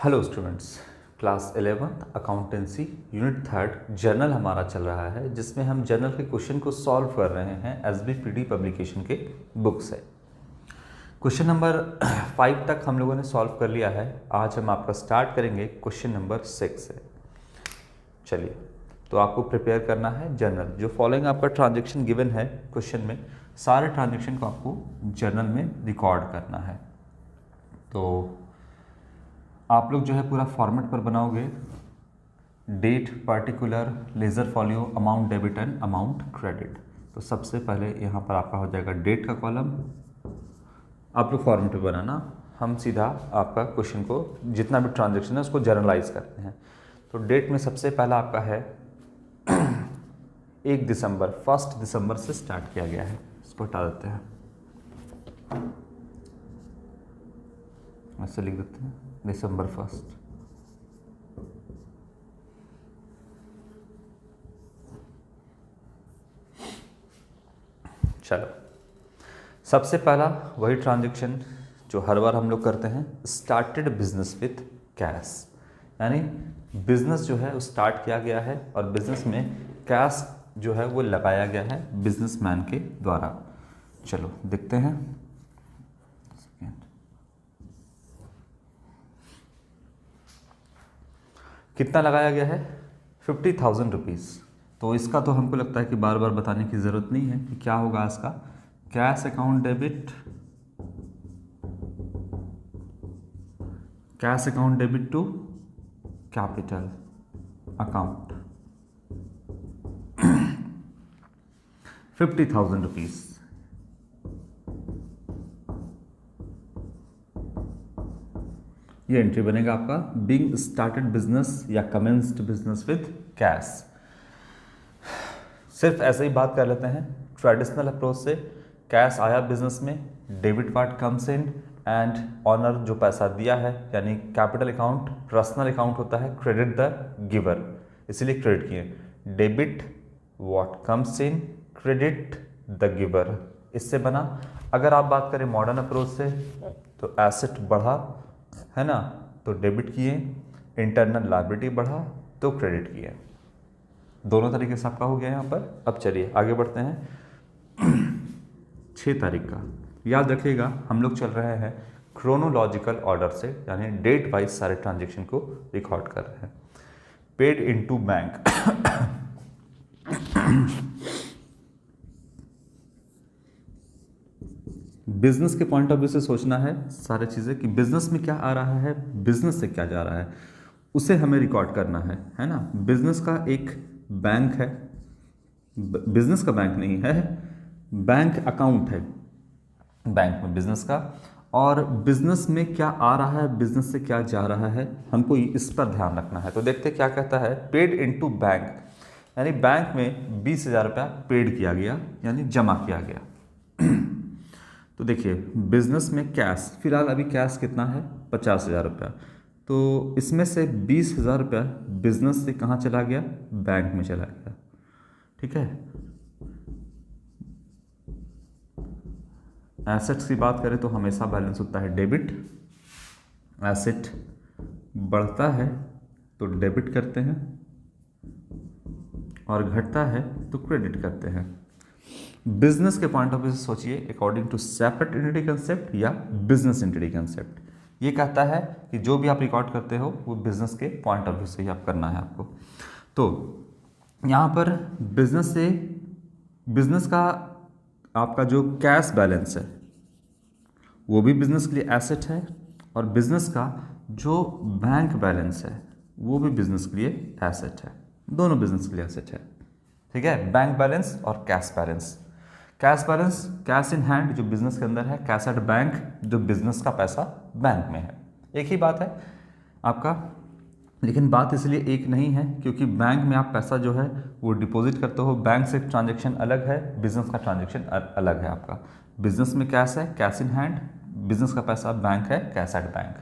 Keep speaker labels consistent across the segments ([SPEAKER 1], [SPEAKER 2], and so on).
[SPEAKER 1] Hello students, class 11th accountancy unit 3 journal हमारा चल रहा है, जिसमें हम जर्नल के क्वेश्चन को सॉल्व कर रहे हैं SBPD पब्लिकेशन के बुक से। क्वेश्चन नंबर 5 तक हम लोगों ने सॉल्व कर लिया है। आज हम आपका स्टार्ट करेंगे क्वेश्चन नंबर 6 से। चलिए, तो आपको प्रिपेयर करना है जर्नल। जो फॉलोइंग आपका ट्रांजेक्शन गिवन है क्वेश्चन में, सारे ट्रांजेक्शन को आपको जर्नल में रिकॉर्ड करना है। तो आप लोग जो है पूरा फॉर्मेट पर बनाओगे, date, particular, ledger folio, amount debit and amount credit. तो सबसे पहले यहाँ पर आपका हो जाएगा डेट का कॉलम। आप लोग फॉर्मेट पे बनाना, हम सीधा आपका क्वेश्चन को जितना भी ट्रांजेक्शन है उसको जर्नलाइज करते हैं। तो डेट में सबसे पहला आपका है 1 दिसंबर से स्टार्ट किया गया है। इसको हटा देते हैं, ऐसे लिख देते हैं December 1। चलो, सबसे पहला वही ट्रांजेक्शन जो हर बार हम लोग करते हैं, स्टार्टेड बिजनेस विथ कैश। यानी बिजनेस जो है वो स्टार्ट किया गया है और बिजनेस में कैश जो है वो लगाया गया है बिजनेसमैन के द्वारा। चलो देखते हैं। कितना लगाया गया है? 50,000 रुपीज़। तो इसका तो हमको लगता है कि बार बार बताने की ज़रूरत नहीं है कि क्या होगा इसका। Cash account debit, cash account debit to capital account 50,000 rupees. ये एंट्री बनेगा आपका बीइंग स्टार्टेड बिजनेस या कमेंस्ड बिजनेस विद कैश। सिर्फ ऐसे ही बात कर लेते हैं ट्रेडिशनल अप्रोच से। कैश आया बिजनेस में, debit part comes in and owner जो पैसा दिया है, यानी कैपिटल अकाउंट पर्सनल अकाउंट होता है, क्रेडिट द गिवर, इसीलिए क्रेडिट किए। Debit what comes in, credit the giver, इससे बना। अगर आप बात करें मॉडर्न अप्रोच से, तो एसेट बढ़ा है ना, तो डेबिट किए, इंटरनल लायबिलिटी बढ़ा तो क्रेडिट किए। दोनों तरीके से आपका हो गया यहाँ पर। अब चलिए आगे बढ़ते हैं 6 तारीख का। याद रखिएगा हम लोग चल रहे हैं क्रोनोलॉजिकल ऑर्डर से, यानी डेट वाइज सारे ट्रांजेक्शन को रिकॉर्ड कर रहे हैं। पेड इनटू बैंक बिजनेस के पॉइंट ऑफ व्यू से सोचना है सारी चीज़ें कि बिजनेस में क्या आ रहा है, बिजनेस से क्या जा रहा है, उसे हमें रिकॉर्ड करना है ना। बिजनेस का एक बैंक है, बिजनेस का बैंक नहीं है, बैंक अकाउंट है बैंक में बिजनेस का, और बिजनेस में क्या आ रहा है, बिजनेस से क्या जा रहा है, हमको इस पर ध्यान रखना है। तो देखते क्या कहता है, पेड इनटू बैंक, यानी बैंक में 20,000 रुपया पेड किया गया, यानी जमा किया गया। तो देखिए बिजनेस में कैश, फिलहाल अभी कैश कितना है 50,000 रुपया, तो इसमें से 20,000 रुपया बिजनेस से कहाँ चला गया, बैंक में चला गया। ठीक है। एसेट्स की बात करें तो हमेशा बैलेंस होता है डेबिट। एसेट बढ़ता है तो डेबिट करते हैं और घटता है तो क्रेडिट करते हैं। बिजनेस के पॉइंट ऑफ व्यू से सोचिए according to separate entity concept या बिजनेस एंटिटी कंसेप्ट। ये कहता है कि जो भी आप रिकॉर्ड करते हो वो बिजनेस के पॉइंट ऑफ व्यू से ही आप करना है आपको। तो यहाँ पर बिजनेस से, बिजनेस का आपका जो कैश बैलेंस है वो भी बिजनेस के लिए एसेट है, और बिजनेस का जो बैंक बैलेंस है वो भी बिजनेस के लिए एसेट है। दोनों बिजनेस के लिए एसेट है। ठीक है, बैंक बैलेंस और cash balance. Cash balance cash in hand जो बिजनेस के अंदर है, कैश एट बैंक जो बिजनेस का पैसा बैंक में है। एक ही बात है आपका, लेकिन बात इसलिए एक नहीं है क्योंकि बैंक में आप पैसा जो है वो डिपॉजिट करते हो, बैंक से ट्रांजैक्शन अलग है, बिजनेस का ट्रांजैक्शन अलग है आपका। बिजनेस में कैश है, कैश इन हैंड, बिजनेस का पैसा बैंक है, कैश एट बैंक।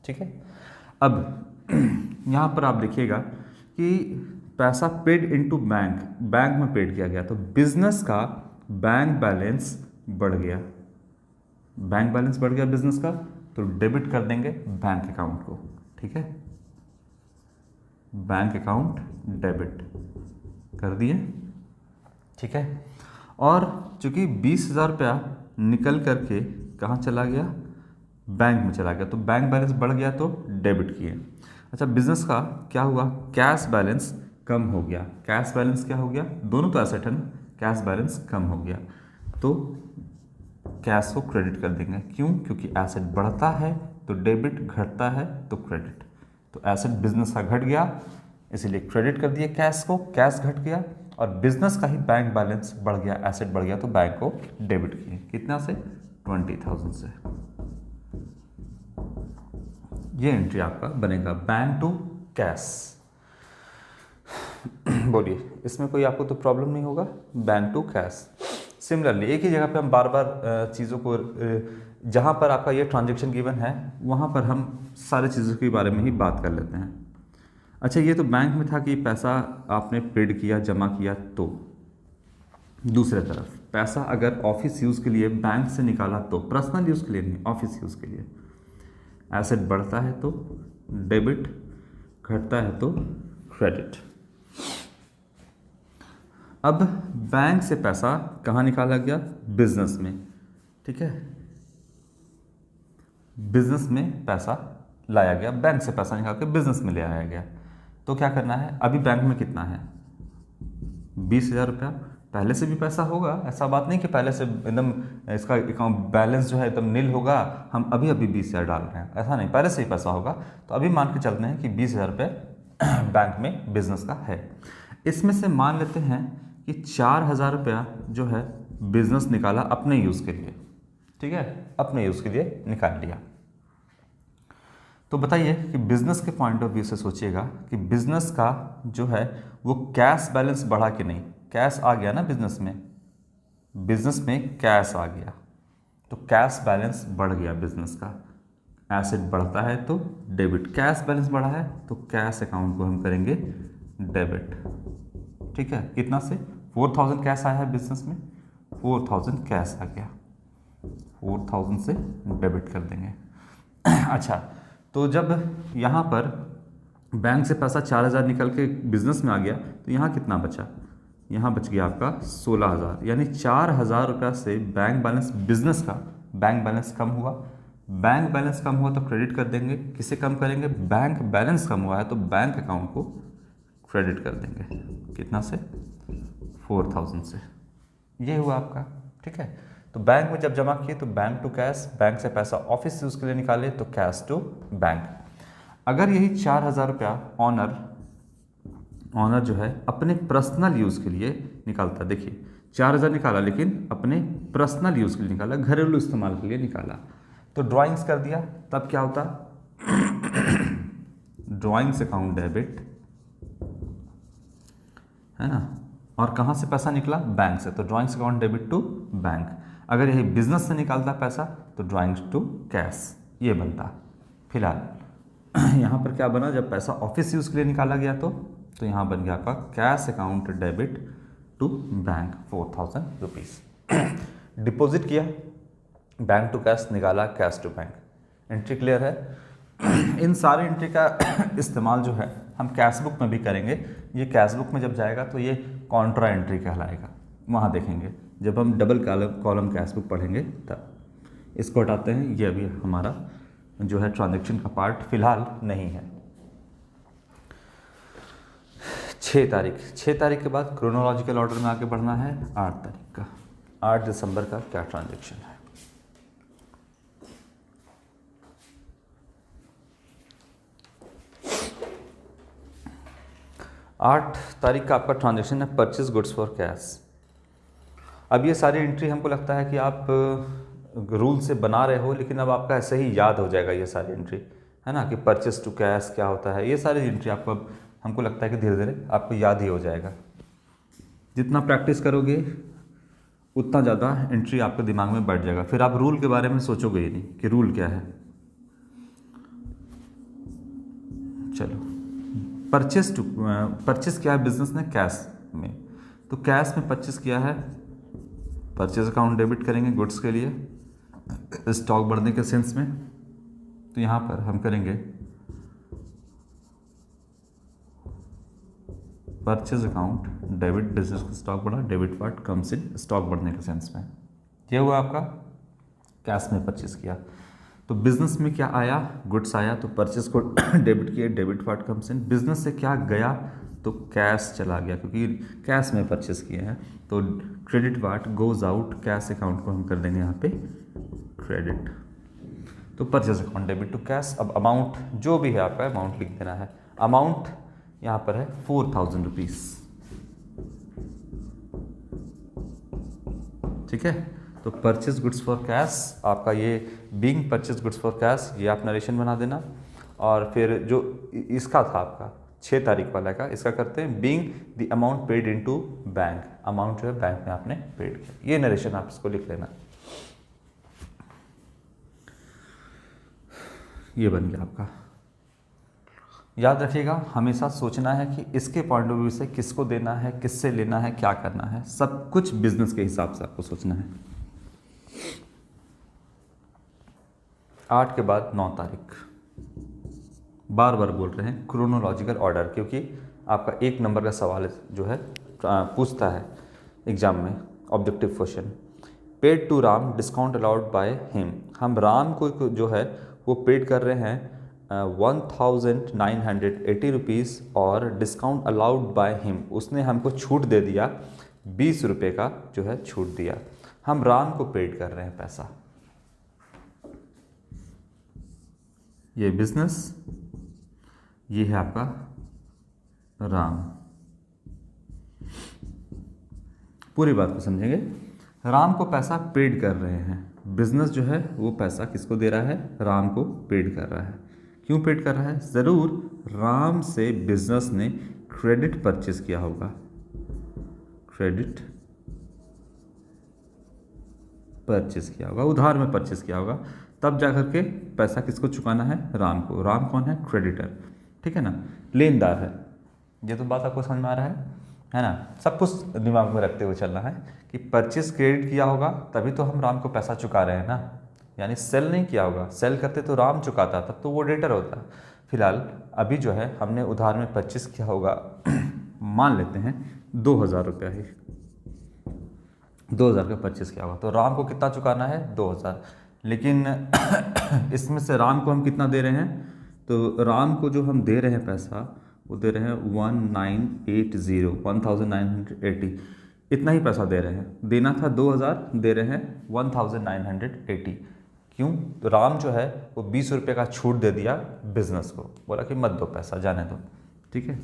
[SPEAKER 1] ठीक है। अब यहाँ पर आप देखिएगा कि पैसा पेड इनटू बैंक, बैंक में पेड किया गया, तो बिजनेस का बैंक बैलेंस बढ़ गया, बैंक बैलेंस बढ़ गया बिजनेस का, तो डेबिट कर देंगे बैंक अकाउंट को। ठीक है। बैंक अकाउंट डेबिट कर दिए, ठीक है। और चूंकि 20,000 रुपया निकल करके कहाँ चला गया, बैंक में चला गया, तो बैंक बैलेंस बढ़ गया तो डेबिट किए। अच्छा, बिजनेस का क्या हुआ, कैश बैलेंस कम हो गया। कैश बैलेंस क्या हो गया, दोनों तो एसेट है ना, कैश बैलेंस कम हो गया तो कैश को क्रेडिट कर देंगे। क्यों, क्योंकि एसेट बढ़ता है तो डेबिट, घटता है तो क्रेडिट। तो एसेट बिजनेस का घट गया इसीलिए क्रेडिट कर दिए कैश को, कैश घट गया, और बिजनेस का ही बैंक बैलेंस बढ़ गया, एसेट बढ़ गया तो बैंक को डेबिट किए। कितना से, 20,000 से। ये एंट्री आपका बनेगा बैंक टू कैश। बोलिए, इसमें कोई आपको तो प्रॉब्लम नहीं होगा, बैंक टू कैश। सिमिलरली एक ही जगह पे हम बार बार चीज़ों को, जहाँ पर आपका ये ट्रांजेक्शन गिवन है वहाँ पर हम सारे चीज़ों के बारे में ही बात कर लेते हैं। अच्छा, ये तो बैंक में था कि पैसा आपने पेड किया, जमा किया, तो दूसरे तरफ पैसा अगर ऑफिस यूज़ के लिए बैंक से निकाला तो, पर्सनल यूज़ के लिए नहीं, ऑफिस यूज़ के लिए, एसेट बढ़ता है तो डेबिट, घटता है तो क्रेडिट। अब बैंक से पैसा कहाँ निकाला गया, बिजनेस में, ठीक है। बिजनेस में पैसा लाया गया, बैंक से पैसा निकाल के बिजनेस में ले आया गया। तो क्या करना है, अभी बैंक में कितना है, 20,000 रुपया। पहले से भी पैसा होगा, ऐसा बात नहीं कि पहले से एकदम इसका अकाउंट बैलेंस जो है एकदम नील होगा, हम अभी अभी 20,000 डाल रहे हैं, ऐसा नहीं, पहले से ही पैसा होगा। तो अभी मान के चलते हैं कि 20,000 रुपये बैंक में बिजनेस का है। इसमें से मान लेते हैं कि 4,000 रुपया जो है बिजनेस निकाला अपने यूज़ के लिए, ठीक है, अपने यूज़ के लिए निकाल लिया। तो बताइए कि बिजनेस के पॉइंट ऑफ व्यू से सोचिएगा कि बिजनेस का जो है वो कैश बैलेंस बढ़ा कि नहीं, कैश आ गया ना बिजनेस में कैश आ गया तो कैश बैलेंस बढ़ गया बिजनेस का। एसेट बढ़ता है तो डेबिट, कैश बैलेंस बढ़ा है तो कैश अकाउंट को हम करेंगे डेबिट, ठीक है। कितना से, 4,000 कैश आया है बिजनेस में, 4,000 कैश आ गया, 4,000 से डेबिट कर देंगे। अच्छा, तो जब यहाँ पर बैंक से पैसा 4,000 निकल के बिजनेस में आ गया तो यहाँ कितना बचा, यहाँ बच गया आपका 16,000, यानी 4,000 रुपया से बैंक बैलेंस, बिजनेस का बैंक बैलेंस कम हुआ। बैंक बैलेंस कम हुआ तो क्रेडिट कर देंगे, किसे कम करेंगे, बैंक बैलेंस कम हुआ है तो बैंक अकाउंट को क्रेडिट कर देंगे। कितना से, 4,000 से। ये हुआ आपका, ठीक है। तो बैंक में जब जमा किए तो बैंक टू कैश, बैंक से पैसा ऑफिस यूज़ के लिए निकाले तो कैश टू बैंक। अगर यही 4,000 रुपया ऑनर जो है अपने पर्सनल यूज़ के लिए निकालता, देखिए 4,000 निकाला लेकिन अपने पर्सनल यूज़ के लिए निकाला, घरेलू इस्तेमाल के लिए निकाला, तो ड्राइंग्स कर दिया, तब क्या होता, ड्राइंग्स अकाउंट डेबिट, है ना। और कहाँ से पैसा निकला, बैंक से, तो drawings account debit to bank. अगर यही बिजनेस से निकालता पैसा तो ड्राइंग्स टू कैश, ये बनता। फिलहाल यहाँ पर क्या बना, जब पैसा ऑफिस यूज़ के लिए निकाला गया तो यहाँ बन गया आपका cash account debit to bank 4,000 rupees. Deposit किया, बैंक टू कैश, निकाला cash to bank. Entry clear है। इन सारे एंट्री का इस्तेमाल जो है हम कैश बुक में भी करेंगे। ये कैश बुक में जब जाएगा तो ये कॉन्ट्रा एंट्री कहलाएगा, वहाँ देखेंगे जब हम डबल कॉलम कैश बुक पढ़ेंगे तब। इसको हटाते हैं, ये अभी हमारा जो है ट्रांजैक्शन का पार्ट फिलहाल नहीं है। 6 तारीख के बाद क्रोनोलॉजिकल ऑर्डर में आगे बढ़ना है। 8 तारीख का, 8 दिसंबर का क्या ट्रांजैक्शन है। 8 तारीख का आपका ट्रांजैक्शन है परचेज गुड्स फॉर कैश। अब ये सारी एंट्री हमको लगता है कि आप रूल से बना रहे हो, लेकिन अब आपका ऐसे ही याद हो जाएगा ये सारी एंट्री, है ना, कि परचेज टू कैश क्या होता है। ये सारी एंट्री आपको अब हमको लगता है कि धीरे धीरे आपको याद ही हो जाएगा। जितना प्रैक्टिस करोगे उतना ज़्यादा एंट्री आपके दिमाग में बैठ जाएगा, फिर आप रूल के बारे में सोचोगे ही नहीं कि रूल क्या है। चलो, परचेस किया है बिजनेस ने कैश में, तो कैश में परचेस किया है, परचेज अकाउंट डेबिट करेंगे गुड्स के लिए स्टॉक बढ़ने के सेंस में। तो यहाँ पर हम करेंगे परचेज अकाउंट डेबिट, बिजनेस का स्टॉक बढ़ा, debit part comes in stock बढ़ने के सेंस में। ये हुआ आपका कैश में परचेज किया। तो बिजनेस में क्या आया, गुड्स आया, तो परचेज को डेबिट किया, डेबिट पार्ट कम्स इन। बिजनेस से क्या गया, तो कैश चला गया, क्योंकि कैश में परचेज किए हैं। तो credit part goes out, cash account को हम कर देंगे यहाँ पे क्रेडिट। तो purchase account debit to cash. अब अमाउंट जो भी है आपका अमाउंट लिख देना है। अमाउंट यहाँ पर है 4000 रुपीज़, ठीक है। तो परचेज गुड्स फॉर कैश आपका ये being purchase goods for cash, ये आप नरेशन बना देना। और फिर जो इसका था आपका 6 तारीख वाला का, इसका करते हैं being the amount paid into bank, amount जो है बैंक में आपने पेड किया, ये नरेशन आप इसको लिख लेना। ये बन गया आपका। याद रखिएगा, हमेशा सोचना है कि इसके पॉइंट ऑफ व्यू से किसको देना है, किससे लेना है, क्या करना है, सब कुछ बिजनेस के हिसाब से आपको सोचना है। 8 के बाद 9 तारीख, बार बार बोल रहे हैं क्रोनोलॉजिकल ऑर्डर, क्योंकि आपका 1 नंबर का सवाल जो है पूछता है एग्जाम में, objective question. Paid to Ram discount allowed by him, हम राम को जो है वो पेड कर रहे हैं 1980 रुपीज़, और डिस्काउंट अलाउड बाय हिम, उसने हमको छूट दे दिया 20 रुपये का जो है छूट दिया। हम राम को पेड कर रहे हैं पैसा। ये बिजनेस, ये है आपका राम। पूरी बात को समझेंगे। राम को पैसा पेड कर रहे हैं, बिजनेस जो है वो पैसा किसको दे रहा है, राम को पेड कर रहा है। क्यों पेड कर रहा है, ज़रूर राम से बिजनेस ने क्रेडिट परचेज किया होगा, क्रेडिट परचेज किया होगा, उधार में परचेज किया होगा, तब जाकर के पैसा किसको चुकाना है, राम को। राम कौन है, क्रेडिटर, ठीक है ना, लेनदार है। ये तो बात आपको समझ में आ रहा है ना। सब कुछ दिमाग में रखते हुए चलना है कि परचेज क्रेडिट किया होगा तभी तो हम राम को पैसा चुका रहे हैं ना, यानी सेल नहीं किया होगा। सेल करते तो राम चुकाता, तब तो वो डेटर होता। फिलहाल अभी जो है हमने उधार में परचेज किया होगा मान लेते हैं 2000 रुपया ही, 2000 का परचेज किया होगा, तो राम को कितना चुकाना है, 2000। लेकिन इसमें से राम को हम कितना दे रहे हैं, तो राम को जो हम दे रहे हैं पैसा वो दे रहे हैं 1980, इतना ही पैसा दे रहे हैं। देना था 2000, दे रहे हैं 1980। क्यों, तो राम जो है वो 20 रुपये का छूट दे दिया बिजनेस को, बोला कि मत दो पैसा, जाने दो, ठीक है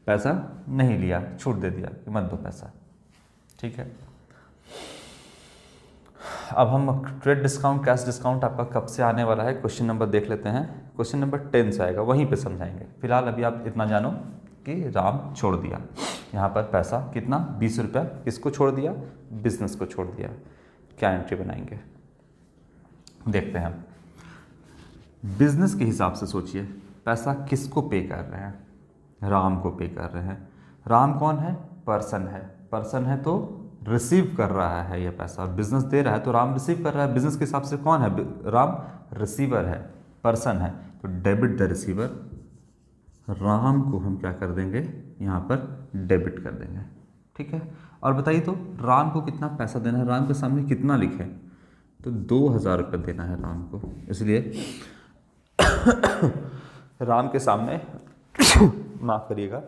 [SPEAKER 1] पैसा नहीं लिया, छूट दे दिया कि मत दो पैसा, ठीक है। अब हम ट्रेड डिस्काउंट, कैश डिस्काउंट आपका कब से आने वाला है, क्वेश्चन नंबर देख लेते हैं। क्वेश्चन नंबर 10 से आएगा, वहीं पे समझाएंगे। फिलहाल अभी आप इतना जानो कि राम छोड़ दिया, यहाँ पर पैसा कितना, 20 रुपया, किसको छोड़ दिया, बिजनेस को छोड़ दिया। क्या एंट्री बनाएंगे, देखते हैं हम। बिजनेस के हिसाब से सोचिए, पैसा किसको पे कर रहे हैं, राम को पे कर रहे हैं। राम कौन है, पर्सन है, पर्सन है तो रिसीव कर रहा है ये पैसा, बिजनेस दे रहा है तो राम रिसीव कर रहा है। बिजनेस के हिसाब से कौन है, राम रिसीवर है, पर्सन है, तो डेबिट द रिसीवर, राम को हम क्या कर देंगे, यहाँ पर डेबिट कर देंगे, ठीक है। और बताइए तो राम को कितना पैसा देना है, राम के सामने कितना लिखे, तो 2000 रुपये देना है राम को, इसलिए राम के सामने माफ करिएगा,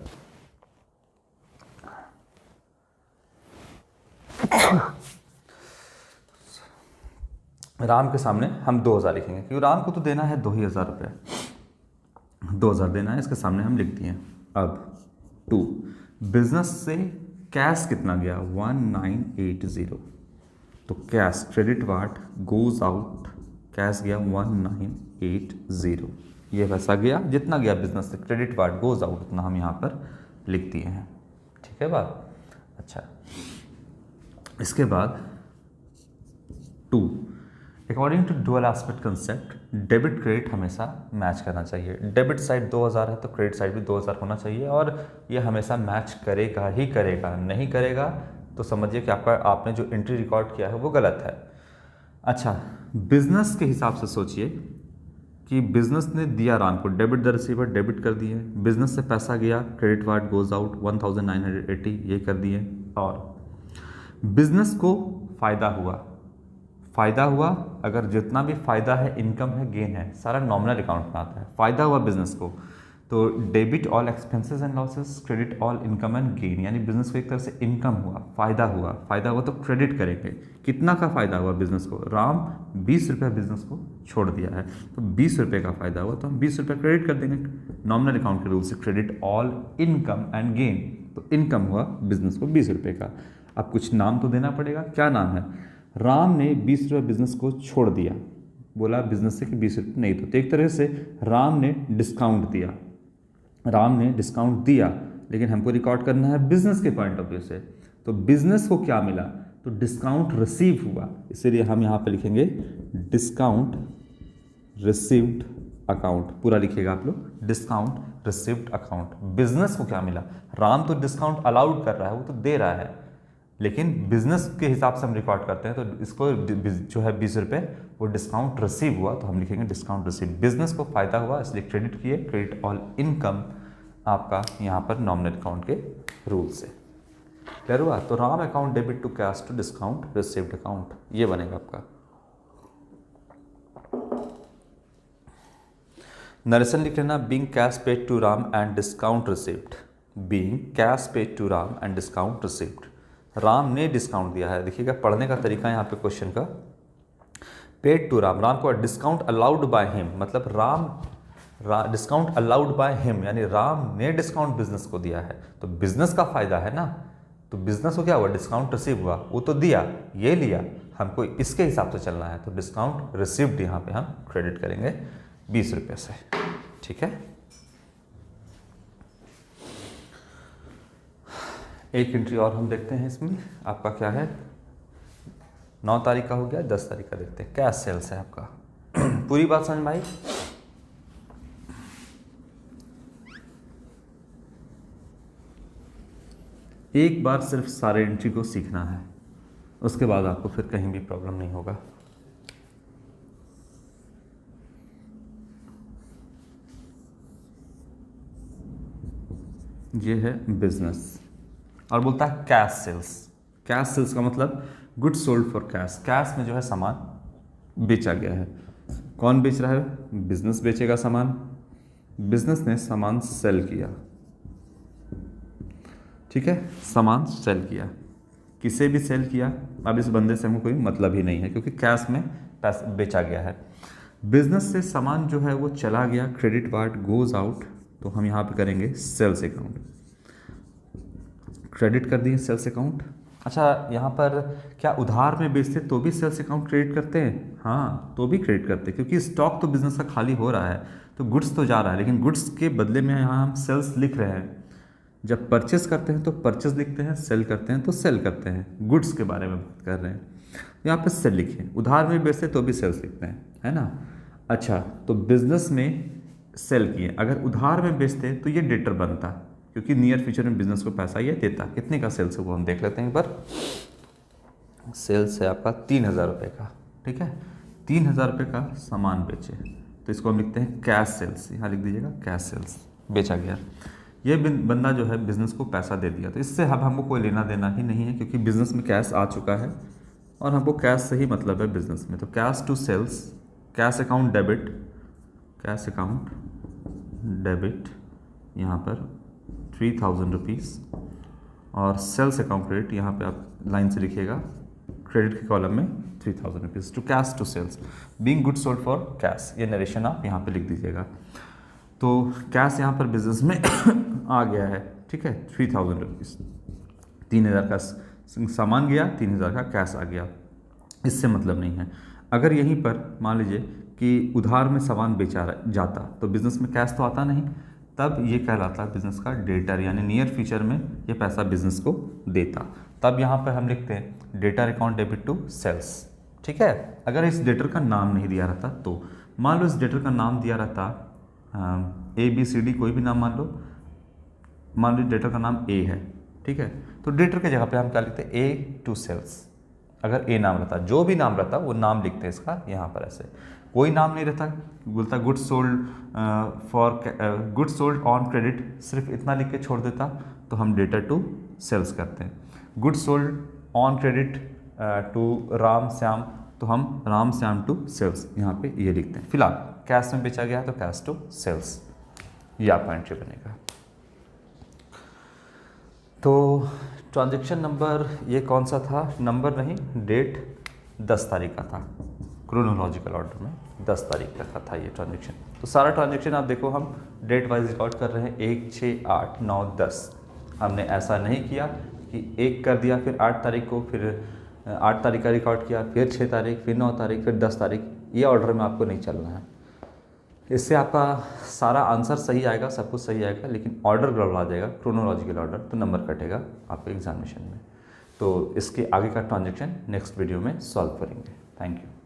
[SPEAKER 1] राम के सामने हम 2000 लिखेंगे, क्योंकि राम को तो देना है 2000 रुपये, 2000 देना है, इसके सामने हम लिख दिए। अब 2, बिजनेस से कैश कितना गया, 1980, तो cash credit part goes out, cash गया 1980, ये पैसा गया, जितना गया बिजनेस से क्रेडिट पार्ट गोज आउट उतना हम यहाँ पर लिख दिए हैं, ठीक है बात। अच्छा, इसके बाद 2, according to dual aspect concept, debit credit हमेशा मैच करना चाहिए। डेबिट साइड 2000 है तो क्रेडिट साइड भी 2000 होना चाहिए, और ये हमेशा मैच करेगा ही करेगा, नहीं करेगा तो समझिए कि आपने जो एंट्री रिकॉर्ड किया है वो गलत है। अच्छा, बिजनेस के हिसाब से सोचिए कि बिजनेस ने दिया राम को, डेबिट द रिसीवर, डेबिट कर दिए, बिजनेस से पैसा गया, क्रेडिट वार्ड गोज आउट 1980, ये कर दिए। और बिजनेस को फ़ायदा हुआ, फ़ायदा हुआ, अगर जितना भी फ़ायदा है, इनकम है, गेन है, सारा नॉमिनल अकाउंट में आता है। फ़ायदा हुआ बिजनेस को, तो debit all expenses and losses, credit all income and gain, यानी बिजनेस को एक तरह से इनकम हुआ, फ़ायदा हुआ। फ़ायदा हुआ तो क्रेडिट करेंगे, कितना का फ़ायदा हुआ बिजनेस को, राम 20 रुपये बिजनेस को छोड़ दिया है, तो 20 रुपये का फ़ायदा हुआ, तो हम 20 रुपये क्रेडिट कर देंगे नॉमिनल अकाउंट के रूल से। Credit all income and gain, तो इनकम हुआ बिजनेस को 20 रुपये का। अब कुछ नाम तो देना पड़ेगा, क्या नाम है, राम ने 20 रुपये बिजनेस को छोड़ दिया, बोला बिजनेस से कि 20 रुपये नहीं, तो एक तरह से राम ने डिस्काउंट दिया, राम ने डिस्काउंट दिया, लेकिन हमको रिकॉर्ड करना है बिजनेस के पॉइंट ऑफ व्यू से। तो बिजनेस को क्या मिला, तो डिस्काउंट रिसीव हुआ, इसीलिए हम यहाँ पे लिखेंगे डिस्काउंट रिसीव्ड अकाउंट, पूरा लिखिएगा आप लोग, डिस्काउंट रिसीव्ड अकाउंट। बिजनेस को क्या मिला, राम तो डिस्काउंट अलाउड कर रहा है, वो तो दे रहा है, लेकिन बिजनेस के हिसाब से हम रिकॉर्ड करते हैं, तो इसको जो है 20 रुपये, वो डिस्काउंट रिसीव हुआ, तो हम लिखेंगे डिस्काउंट रिसीव। बिजनेस को फायदा हुआ, इसलिए क्रेडिट किए, क्रेडिट ऑल इनकम आपका यहाँ पर नॉमिनल अकाउंट के रूल से। क्लियर हुआ, तो Ram account debit to cash to discount received account, ये बनेगा आपका। नरेशन लिख लेना, being cash paid to Ram and discount received, being cash paid to Ram and discount received, Ram ने डिस्काउंट दिया है। देखिएगा पढ़ने का तरीका यहाँ पे क्वेश्चन का, पेड टू राम, राम को डिस्काउंट अलाउड बाय हिम, मतलब डिस्काउंट अलाउड बाय हिम, यानी राम ने डिस्काउंट बिजनेस को दिया है, तो बिजनेस का फायदा है ना, तो बिजनेस को क्या हुआ, डिस्काउंट रिसीव हुआ, वो तो दिया, ये लिया, हमको इसके हिसाब से चलना है, तो डिस्काउंट रिसीव्ड यहाँ पे हम क्रेडिट करेंगे 20 रुपये से। ठीक है, एक एंट्री और हम देखते हैं इसमें, आपका क्या है, 9 तारीख का हो गया, 10 तारीख का देखते हैं, कैश सेल्स है आपका। पूरी बात समझ में आई। एक बार सिर्फ सारे एंट्री को सीखना है, उसके बाद आपको फिर कहीं भी प्रॉब्लम नहीं होगा। ये है बिजनेस, और बोलता है कैश सेल्स। कैश सेल्स का मतलब goods sold for cash, cash में जो है सामान बेचा गया है। कौन बेच रहा है, बिजनेस बेचेगा सामान, बिजनेस ने सामान सेल किया। ठीक है, सामान सेल किया, किसे भी सेल किया, अब इस बंदे से हमको कोई मतलब ही नहीं है, क्योंकि कैश में पैसा बेचा गया है। बिजनेस से सामान जो है वो चला गया, क्रेडिट वार्ड गोज आउट, तो हम यहाँ पे करेंगे सेल्स अकाउंट, क्रेडिट कर दिए सेल्स अकाउंट। अच्छा, यहाँ पर क्या उधार में बेचते तो भी सेल्स अकाउंट क्रेडिट करते हैं, हाँ तो भी क्रेडिट करते हैं, क्योंकि स्टॉक तो बिजनेस का खाली हो रहा है, तो गुड्स तो जा रहा है, लेकिन गुड्स के बदले में यहाँ हम सेल्स लिख रहे हैं। जब परचेस करते हैं तो परचेस लिखते हैं, सेल करते हैं तो सेल करते हैं, गुड्स के बारे में बात कर रहे हैं, यहाँ पर सेल लिखे। उधार में बेचते तो भी सेल्स लिखते हैं, है ना। अच्छा, तो बिजनेस में सेल किए, अगर उधार में बेचते तो ये डेटर बनता, क्योंकि नियर फ्यूचर में बिजनेस को पैसा ये देता। कितने का सेल्स है वो हम देख लेते हैं एक बार। सेल्स है आपका 3000 रुपये का, ठीक है, 3000 रुपये का सामान बेचे, तो इसको हम लिखते हैं कैश सेल्स, यहाँ लिख दीजिएगा कैश सेल्स, बेचा गया। ये बंदा जो है बिजनेस को पैसा दे दिया, तो इससे अब हमको कोई लेना देना ही नहीं है, क्योंकि बिजनेस में कैश आ चुका है और हमको कैश से ही मतलब है बिजनेस में। तो cash to sales, cash account debit, cash account debit यहाँ पर 3000 रुपीज़, और सेल्स अकाउंट क्रेडिट, यहाँ पे आप लाइन से लिखिएगा क्रेडिट के कॉलम में 3000 rupees to cash to sales, being good sold for cash, ये नरेशन आप यहाँ पे लिख दीजिएगा। तो कैश यहाँ पर बिजनेस में आ गया है, ठीक है, 3000 रुपीज़, 3000 का सामान गया, 3000 का कैश आ गया, इससे मतलब नहीं है। अगर यहीं पर मान लीजिए कि उधार में सामान बेचा जाता तो बिजनेस में कैश तो आता नहीं, तब ये कहलाता है बिजनेस का डेटर, यानी नियर फ्यूचर में ये पैसा बिजनेस को देता। तब यहाँ पर हम लिखते हैं debtor account debit to sales, ठीक है। अगर इस डेटर का नाम नहीं दिया रहता, तो मान लो इस डेटर का नाम दिया रहता ABCD, कोई भी नाम मान लो डेटर का नाम A है, ठीक है, तो डेटर के जगह पे हम क्या लिखते हैं, A टू सेल्स। अगर A नाम रहता, जो भी नाम रहता वो नाम लिखते हैं इसका यहाँ पर ऐसे। कोई नाम नहीं रहता, बोलता goods sold goods sold on credit, सिर्फ इतना लिख के छोड़ देता तो हम डेटर टू सेल्स करते हैं। Goods sold on credit to Ram Shyam, तो हम राम श्याम टू सेल्स यहाँ पे ये लिखते हैं। फिलहाल कैश में बेचा गया तो कैश टू सेल्स, ये आपका एंट्री बनेगा। तो ट्रांजैक्शन नंबर ये कौन सा था, नंबर नहीं, डेट 10 तारीख का था, क्रोनोलॉजिकल ऑर्डर में 10 तारीख तक का था ये ट्रांजैक्शन। तो सारा ट्रांजैक्शन आप देखो हम डेट वाइज रिकॉर्ड कर रहे हैं, 1, 6, 8, 9, 10। हमने ऐसा नहीं किया कि 1 कर दिया फिर 8 तारीख को, फिर 8 तारीख का रिकॉर्ड किया, फिर 6 तारीख, फिर 9 तारीख, फिर 10 तारीख, ये ऑर्डर में आपको नहीं चलना है। इससे आपका सारा आंसर सही आएगा, सब कुछ सही आएगा, लेकिन ऑर्डर गड़बड़ा जाएगा, क्रोनोलॉजिकल ऑर्डर, तो नंबर कटेगा आपके एग्जामिनेशन में। तो इसके आगे का ट्रांजैक्शन नेक्स्ट वीडियो में सॉल्व करेंगे। Thank you.